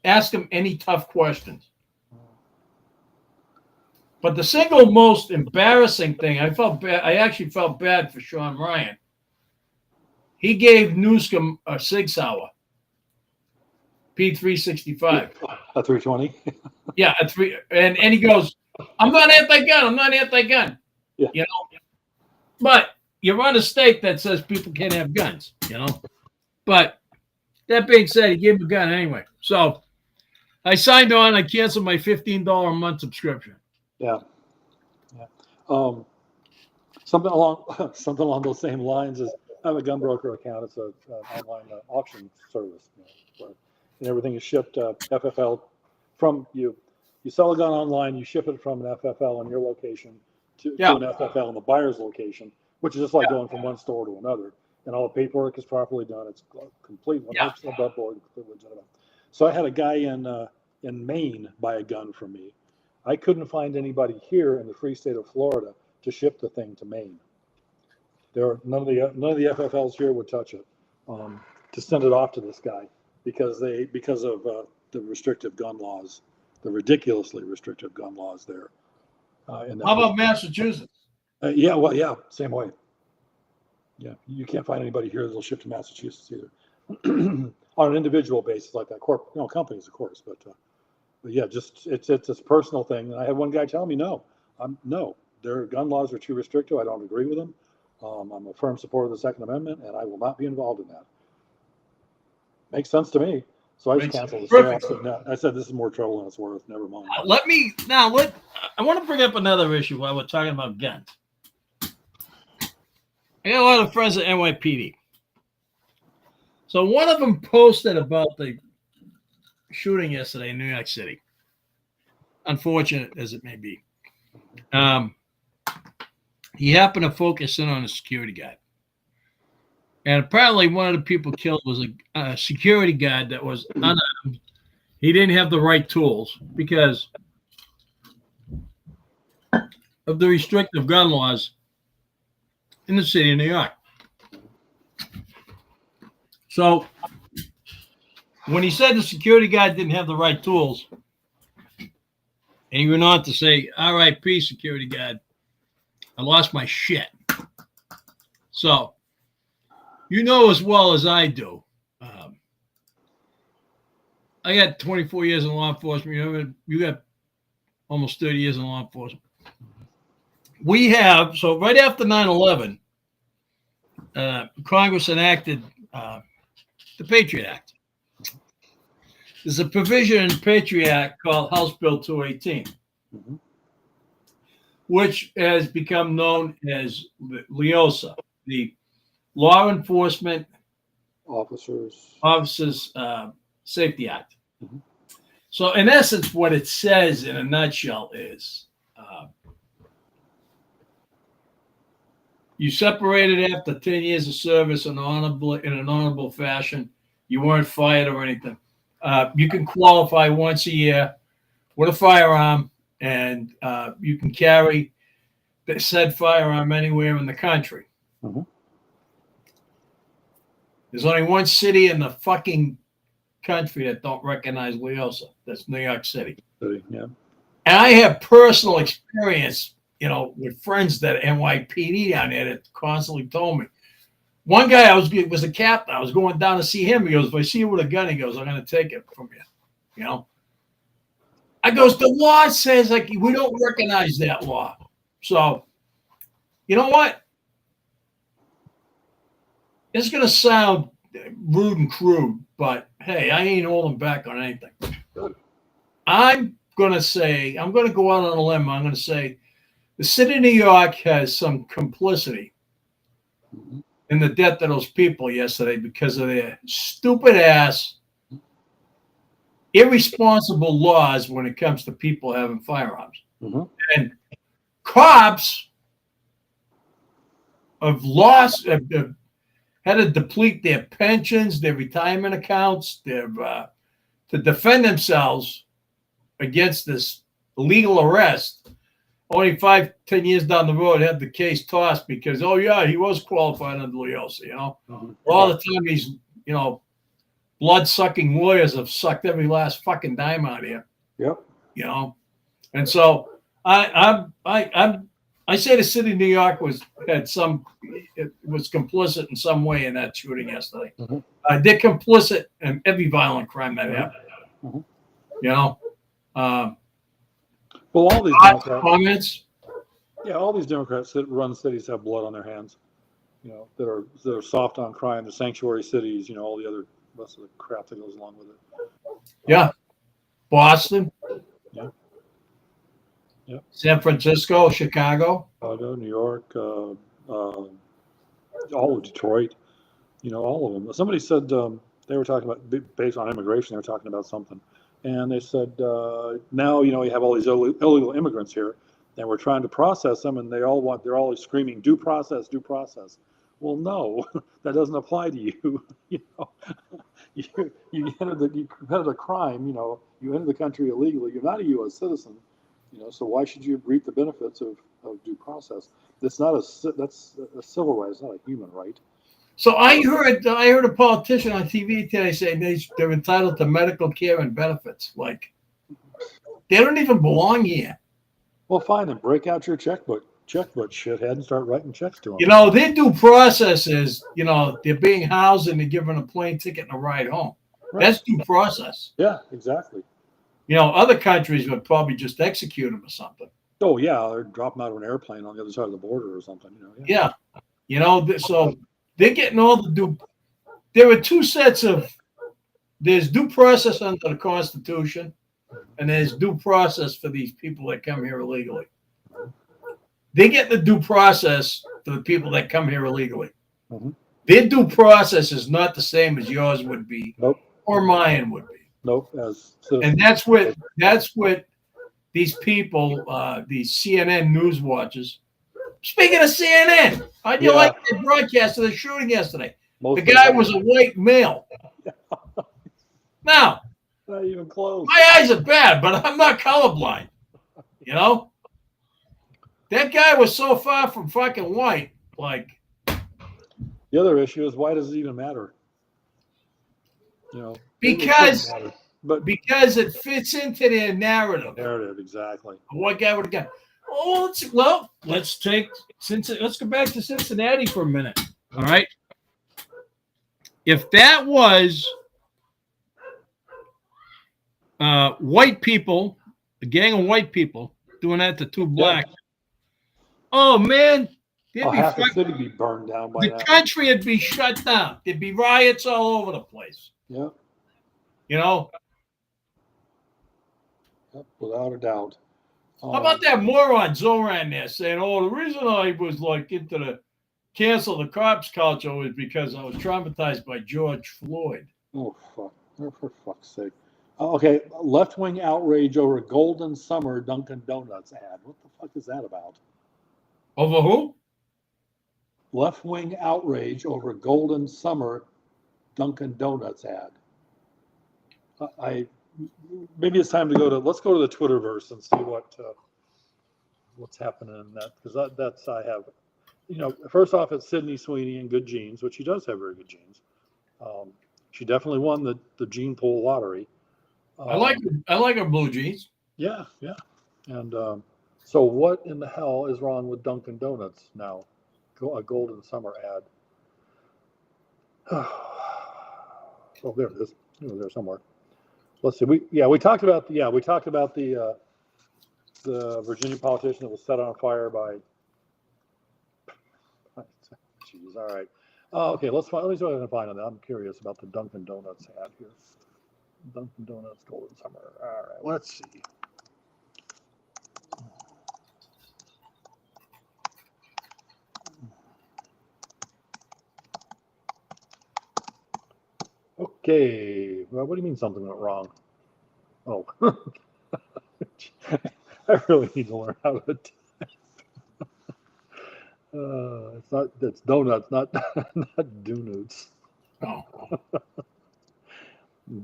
S2: ask him any tough questions. But the single most embarrassing thing, I actually felt bad for Sean Ryan. He gave Newsom a Sig Sauer, P365.
S1: A 320?
S2: Yeah, a 3, and he goes, I'm not anti-gun.
S1: Yeah.
S2: You know, but you're on a state that says people can't have guns, But that being said, he gave him a gun anyway. So I signed on. I canceled my $15 a month subscription.
S1: Yeah. Something along those same lines is I have a gun broker account. It's an online auction service, and everything is shipped FFL from you. You sell a gun online, you ship it from an FFL in your location to an FFL in the buyer's location, which is just like going from one store to another. And all the paperwork is properly done. It's complete 100% above board, completely legitimate. So I had a guy in Maine buy a gun from me. I couldn't find anybody here in the free state of Florida to ship the thing to Maine. None of the FFLs here would touch it to send it off to this guy because of the restrictive gun laws, the ridiculously restrictive gun laws there.
S2: How about Massachusetts?
S1: Same way. Yeah, you can't find anybody here that'll ship to Massachusetts either, on an individual basis like that. Companies, of course, but yeah, just it's a personal thing. And I had one guy tell me, no, their gun laws are too restrictive. I don't agree with them. I'm a firm supporter of the Second Amendment, and I will not be involved in that. Makes sense to me. So I just canceled the sale. I said, this is more trouble than it's worth. Never mind.
S2: I want to bring up another issue while we're talking about guns. I got a lot of friends at NYPD. So one of them posted about the shooting yesterday in New York City. Unfortunate as it may be. He happened to focus in on a security guard. And apparently one of the people killed was a security guard that was unarmed. He didn't have the right tools because of the restrictive gun laws in the city of New York. So when he said the security guard didn't have the right tools, and he went on to say, "R.I.P. security guard, I lost my shit." So you know as well as I do, I got 24 years in law enforcement. You got almost 30 years in law enforcement. We have, so right after 9/11, Congress enacted the Patriot Act. There's a provision in the Patriot Act called House Bill 218, which has become known as LEOSA, the Law Enforcement Officers Safety Act. So in essence, what it says in a nutshell is you separated after 10 years of service in an honorable fashion. You weren't fired or anything. You can qualify once a year with a firearm, and you can carry the said firearm anywhere in the country. There's only one city in the fucking country that don't recognize LEOSA. That's New York City.
S1: Yeah.
S2: And I have personal experience, with friends that are NYPD down there that constantly told me. One guy was a captain. I was going down to see him. He goes, "If I see you with a gun," he goes, "I'm going to take it from you." I goes, "The law says we don't recognize that law." So, you know what? It's going to sound rude and crude, but hey, I ain't holding back on anything. I'm going to go out on a limb. I'm going to say the city of New York has some complicity in the death of those people yesterday because of their stupid ass, irresponsible laws when it comes to people having firearms. And cops have had to deplete their pensions, their retirement accounts, to defend themselves against this illegal arrest. Only 5-10 years down the road, had the case tossed because, he was qualified under LEOSA, All the time these, blood-sucking lawyers have sucked every last fucking dime out of here.
S1: Yep.
S2: And so I say the city of New York was complicit in some way in that shooting yesterday. They're complicit in every violent crime that happened.
S1: Well, all these Democrats,
S2: comments.
S1: Yeah, all these Democrats that run cities have blood on their hands. That are soft on crime. The sanctuary cities. All the other rest of the crap that goes along with it.
S2: Yeah, Boston.
S1: Yeah.
S2: San Francisco, Chicago,
S1: New York, all of Detroit. All of them. Somebody said they were talking about, based on immigration, they were talking about something. And they said, now, you have all these illegal immigrants here, and we're trying to process them, and they're all screaming, due process, due process. Well, no, that doesn't apply to you. You committed a crime, you entered the country illegally. You're not a U.S. citizen, so why should you reap the benefits of due process? That's a civil right, it's not a human right.
S2: So I heard a politician on TV today say they're entitled to medical care and benefits. Like, they don't even belong here.
S1: Well, fine, then break out your checkbook, shithead, and start writing checks to them.
S2: Their due process is, they're being housed and they're given a plane ticket and a ride home. Right. That's due process.
S1: Yeah, exactly.
S2: Other countries would probably just execute them or something.
S1: Oh, yeah, or drop them out of an airplane on the other side of the border or something.
S2: Yeah. So they're getting all the due. There are two sets of. There's due process under the Constitution, and there's due process for these people that come here illegally. They get the due process for the people that come here illegally. Their due process is not the same as yours would be, or mine would be. And that's what these people, these CNN news watchers. Speaking of CNN, how'd you like the broadcast of the shooting yesterday? The guy was a white male. Now,
S1: not even close.
S2: My eyes are bad, but I'm not colorblind. That guy was so far from fucking white. Like,
S1: the other issue is, why does it even matter? You know, it
S2: because
S1: shouldn't matter, but
S2: it fits into their narrative.
S1: narrative, exactly.
S2: What guy would have got? Oh, let's go back to Cincinnati for a minute. All right. If that was white people, a gang of white people doing that to two blacks, oh man,
S1: half the city be burned down by
S2: the
S1: now.
S2: country would be shut down. There'd be riots all over the place.
S1: Yeah.
S2: You know.
S1: Yep, without a doubt.
S2: How about that moron Zoran there saying, "Oh, the reason I was like into the cancel the cops culture was because I was traumatized by George Floyd."
S1: Oh fuck! For fuck's sake. Okay, left-wing outrage over Golden Summer Dunkin' Donuts ad. What the fuck is that about?
S2: Over who?
S1: Left-wing outrage over Golden Summer Dunkin' Donuts ad. Maybe it's time to let's go to the Twitterverse and see what's happening in that, because that's I have, first off, it's Sydney Sweeney in good genes, which she does have very good genes. She definitely won the gene pool lottery.
S2: I like her blue jeans.
S1: Yeah, yeah. And so what in the hell is wrong with Dunkin' Donuts now? A Golden Summer ad. Oh, there it is. It was there somewhere. Let's see. We talked about the Virginia politician that was set on fire by. Jeez. All right. Okay. Let me see what I can find on that. I'm curious about the Dunkin' Donuts ad here. Dunkin' Donuts Golden Summer. All right. Let's see. Okay. Well, what do you mean something went wrong? Oh. I really need to learn how to. It's donuts, not donuts.
S2: Oh.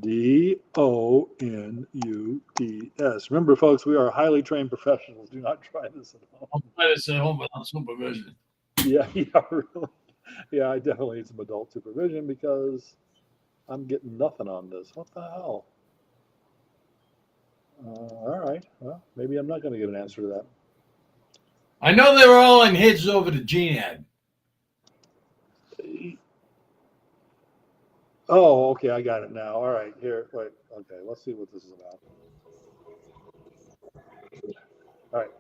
S1: DONUTS. Remember, folks, we are highly trained professionals. Do not try this at home.
S2: I'll try this at home without supervision.
S1: Yeah, really. Yeah, I definitely need some adult supervision because I'm getting nothing on this. What the hell? All right. Well, maybe I'm not going to get an answer to that.
S2: I know they were all unhinged over the gene ad.
S1: Oh, okay, I got it now. All right, here, wait, okay, let's see what this is about. All right.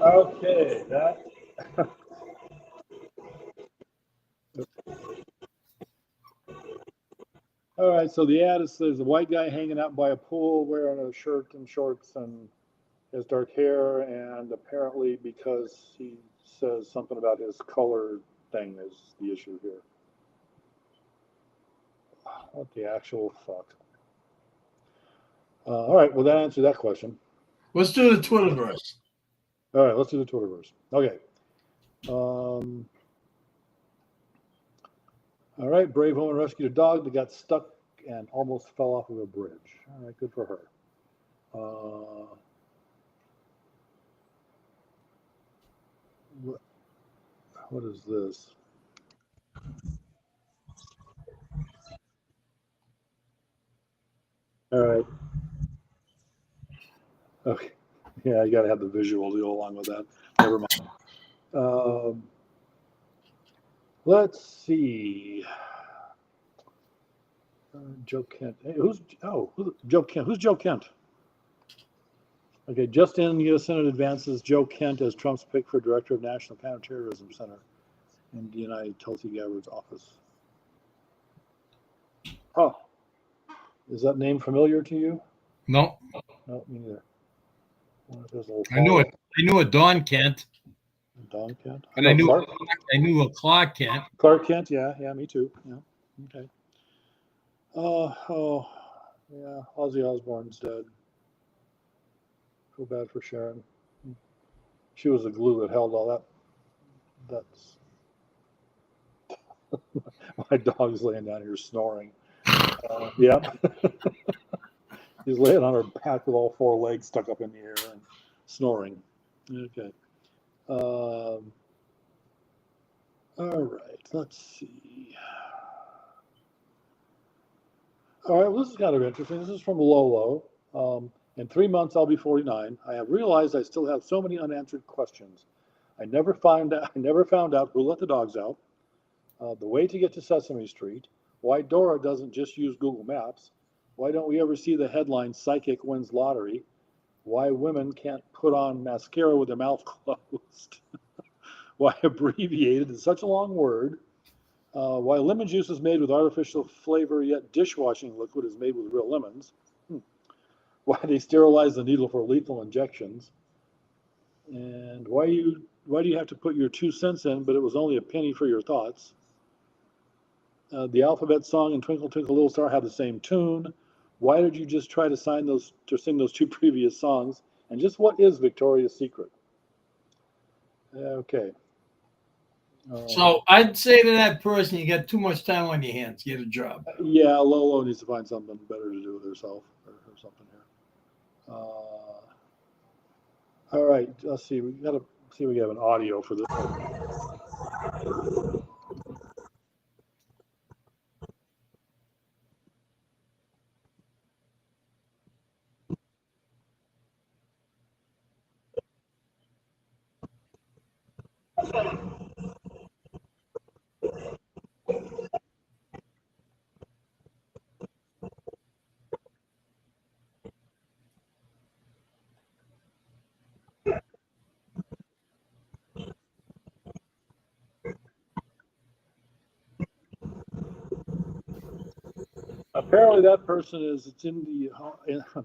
S1: Okay, that. All right, so the ad says a white guy hanging out by a pool wearing a shirt and shorts and has dark hair, and apparently because he says something about his color thing is the issue here. What the actual fuck? All right, well, that answered that question.
S2: Let's do the Twitterverse.
S1: All right, let's do the Twitterverse. Okay. All right, brave woman rescued a dog that got stuck and almost fell off of a bridge. All right, good for her. What is this? All right. Okay. Yeah, you got to have the visual to go along with that. Never mind. Let's see. Joe Kent. Hey, Joe Kent? Who's Joe Kent? Okay, just in, U.S. Senate advances Joe Kent as Trump's pick for Director of National Counterterrorism Center in DNI Tulsi Gabbard's office. Oh, is that name familiar to you?
S2: No.
S1: No, me neither.
S2: I knew it. I knew a Don Kent.
S1: Don Kent.
S2: And
S1: No,
S2: I knew a Clark Kent.
S1: Clark Kent, yeah, me too. Yeah, okay. Yeah, Ozzy Osbourne's dead. Feel bad for Sharon. She was the glue that held all that. That's my dog's laying down here snoring. Yeah, he's laying on her back with all four legs stuck up in the air and snoring. Okay. All right, let's see. All right, well, this is kind of interesting. This is from Lolo. In 3 months, I'll be 49. I have realized I still have so many unanswered questions. I never found out who let the dogs out, the way to get to Sesame Street, why Dora doesn't just use Google Maps, why don't we ever see the headline "Psychic wins lottery," why women can't put on mascara with their mouth closed, why abbreviated is such a long word, why lemon juice is made with artificial flavor, yet dishwashing liquid is made with real lemons, why they sterilize the needle for lethal injections, and why do you have to put your 2 cents in, but it was only a penny for your thoughts. The alphabet song and Twinkle Twinkle Little Star have the same tune. Why did you just try to sing those two previous songs? And just what is Victoria's Secret? Okay.
S2: So I'd say to that person, you got too much time on your hands. Get a job.
S1: Yeah, Lolo needs to find something better to do with herself or something here. All right, let's see. We got to see if we have an audio for this. Apparently, that person it's in the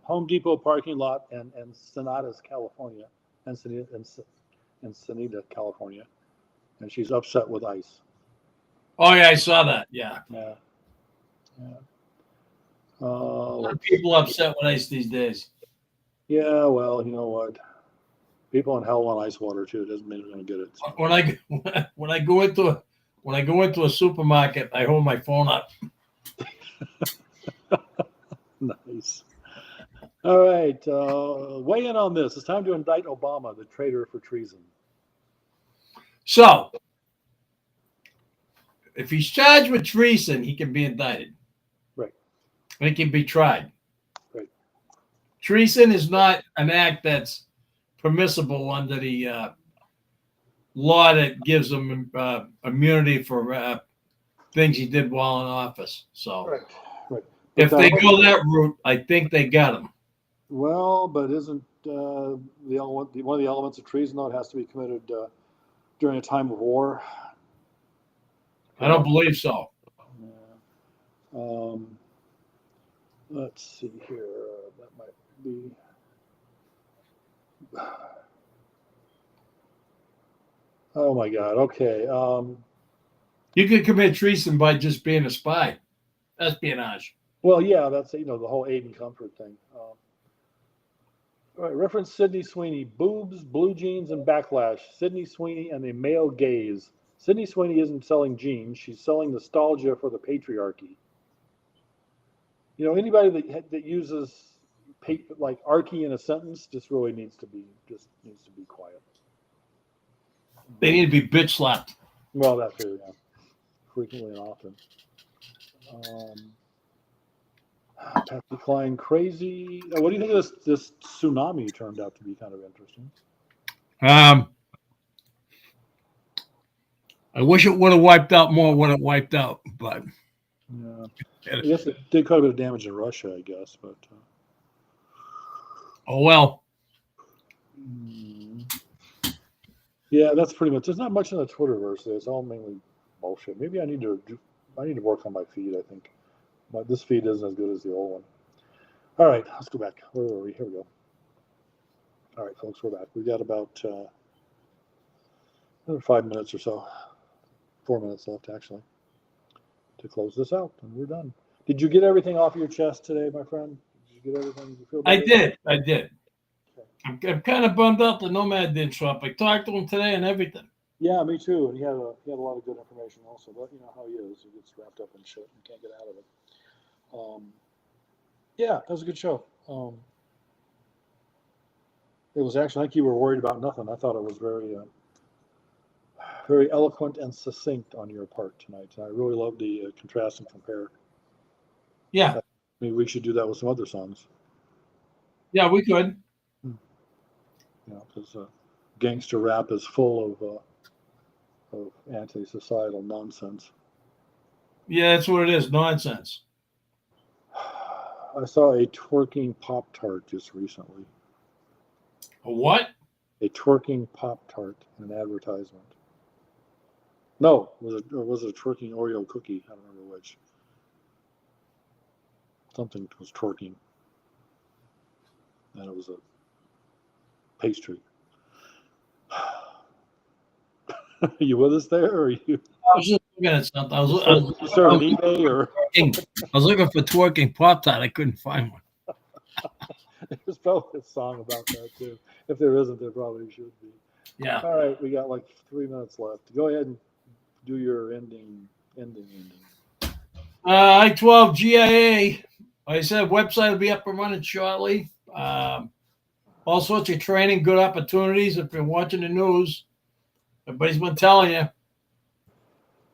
S1: Home Depot parking lot in Encinitas, California, Encinita, California, and she's upset with ICE.
S2: Oh yeah, I saw that. Yeah.
S1: Yeah.
S2: A lot of people upset with ice these days.
S1: Yeah, well, you know what? People in hell want ice water too. It doesn't mean we're going to get it. So.
S2: When I go into a supermarket, I hold my phone up.
S1: Nice. All right, weigh in on this. It's time to indict Obama, the traitor for treason.
S2: So, if he's charged with treason, he can be indicted.
S1: Right.
S2: And he can be tried.
S1: Right.
S2: Treason is not an act that's permissible under the law that gives him immunity for things he did while in office. So,
S1: right.
S2: If they go that route, I think they got him.
S1: Well, but isn't one of the elements of treason, though, it has to be committed during a time of war?
S2: I don't believe so.
S1: Yeah. Let's see here. That might be. Oh my God. Okay.
S2: You could commit treason by just being a spy. Espionage.
S1: Well, yeah, that's the whole aid and comfort thing. All right, reference Sydney Sweeney, boobs, blue jeans, and backlash. Sydney Sweeney and the male gaze. Sydney Sweeney isn't selling jeans; she's selling nostalgia for the patriarchy. Anybody that uses like archy in a sentence just really needs to be quiet.
S2: They need to be bitch slapped.
S1: Well, that's true, yeah. Frequently and often. Patsy Cline crazy. What do you think of this tsunami? Turned out to be kind of interesting.
S2: I wish it would have wiped out more when it wiped out, but
S1: yeah, I guess it did quite a bit of damage in Russia, I guess, but
S2: oh well.
S1: Yeah, that's pretty much. There's not much in the Twitterverse. It's all mainly bullshit. Maybe I need to work on my feed. I think, but this feed isn't as good as the old one. All right, let's go back. Where were we? Here we go. All right, folks, we're back. We got about Another 5 minutes or so. 4 minutes left, actually, to close this out, and we're done. Did you get everything off your chest today, my friend? Did you get everything? Did you feel better?
S2: I did.
S1: Okay.
S2: I'm kind of bummed out that Nomad didn't show up. I talked to him today and everything.
S1: Yeah, me too. And he had a lot of good information also, but you know how he is. He gets wrapped up in shit and can't get out of it. Yeah, that was a good show. It was actually, I think you were worried about nothing. I thought it was very eloquent and succinct on your part tonight. I really love the contrast and compare.
S2: Yeah.
S1: Maybe we should do that with some other songs.
S2: Yeah, we could.
S1: You know, because gangster rap is full of anti-societal nonsense.
S2: Yeah, that's what it is. Nonsense.
S1: I saw a twerking Pop-Tart just recently.
S2: A what?
S1: A twerking Pop-Tart in an advertisement. No, was it a twerking Oreo cookie? I don't remember which. Something was twerking. And it was a pastry. You with us there, or are you?
S2: I was just looking at something. I was
S1: on eBay, or
S2: I was looking for twerking Pop-Tart. I couldn't find one.
S1: there's probably a song about that too. If there isn't, there probably should be.
S2: Yeah.
S1: All right, we got like 3 minutes left. Go ahead and do your ending.
S2: I-12 GIA. Like I said, website will be up and running shortly. All sorts of training, good opportunities. If you're watching the news, everybody's been telling you,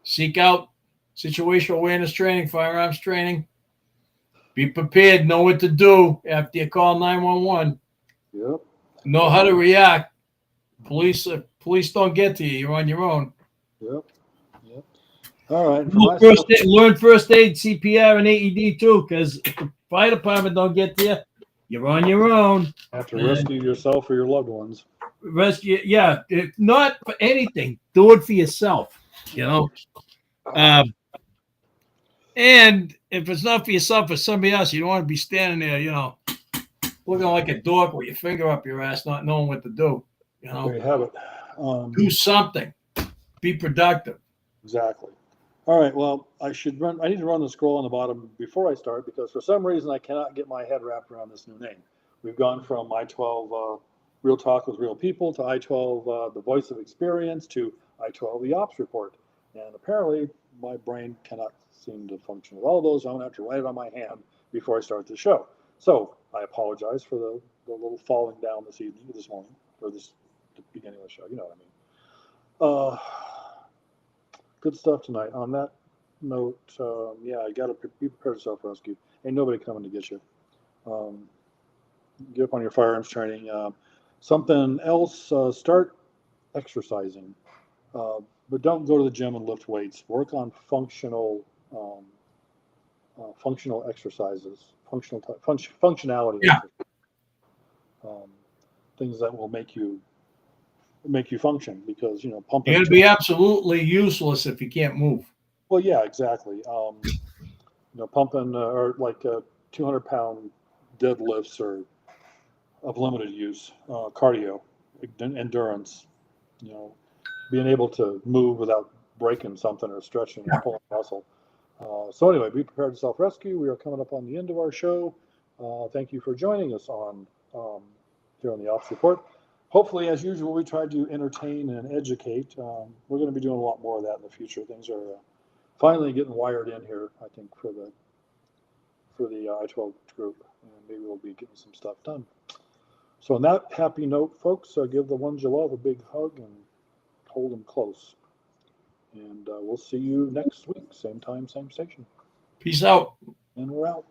S2: seek out situational awareness training, firearms training. Be prepared, know what to do after you call 911.
S1: Yep.
S2: Know how to react. Police don't get to you. You're on your own.
S1: Yep. All right.
S2: Learn first aid, CPR, and AED too, because if the fire department don't get to you, you're on your own.
S1: Have to rescue yourself or your loved ones.
S2: Rescue, yeah. Not for anything. Do it for yourself. You know. And if it's not for yourself, for somebody else, you don't want to be standing there, you know, looking like a dork with your finger up your ass, not knowing what to do. You know.
S1: There you have it.
S2: Do something. Be productive.
S1: Exactly. All right. Well, I need to run the scroll on the bottom before I start, because for some reason I cannot get my head wrapped around this new name. We've gone from I-12 Real Talk with Real People to I-12 The Voice of Experience to I-12 The Ops Report. And apparently my brain cannot seem to function with all of those. I'm going to have to write it on my hand before I start the show. So I apologize for the little falling down this morning, or the beginning of the show. You know what I mean. Good stuff tonight. On that note, yeah, I got to be prepared to self-rescue. Ain't nobody coming to get you. Get up on your firearms training. Something else, start exercising. But don't go to the gym and lift weights. Work on functional exercises, functionality.
S2: Yeah.
S1: Things that will make you function, because pumping.
S2: You're going to be absolutely useless if you can't move.
S1: Well, yeah, exactly. Pumping or like 200-pound deadlifts are of limited use. Cardio, endurance. Being able to move without breaking something or stretching or pulling muscle. So anyway, be prepared to self-rescue. We are coming up on the end of our show. Thank you for joining us on here on the Ops Report. Hopefully, as usual, we try to entertain and educate. We're going to be doing a lot more of that in the future. Things are finally getting wired in here, I think, for the I-12 group, and maybe we'll be getting some stuff done. So on that happy note, folks, give the ones you love a big hug and hold them close. And we'll see you next week, same time, same station.
S2: Peace out.
S1: And we're out.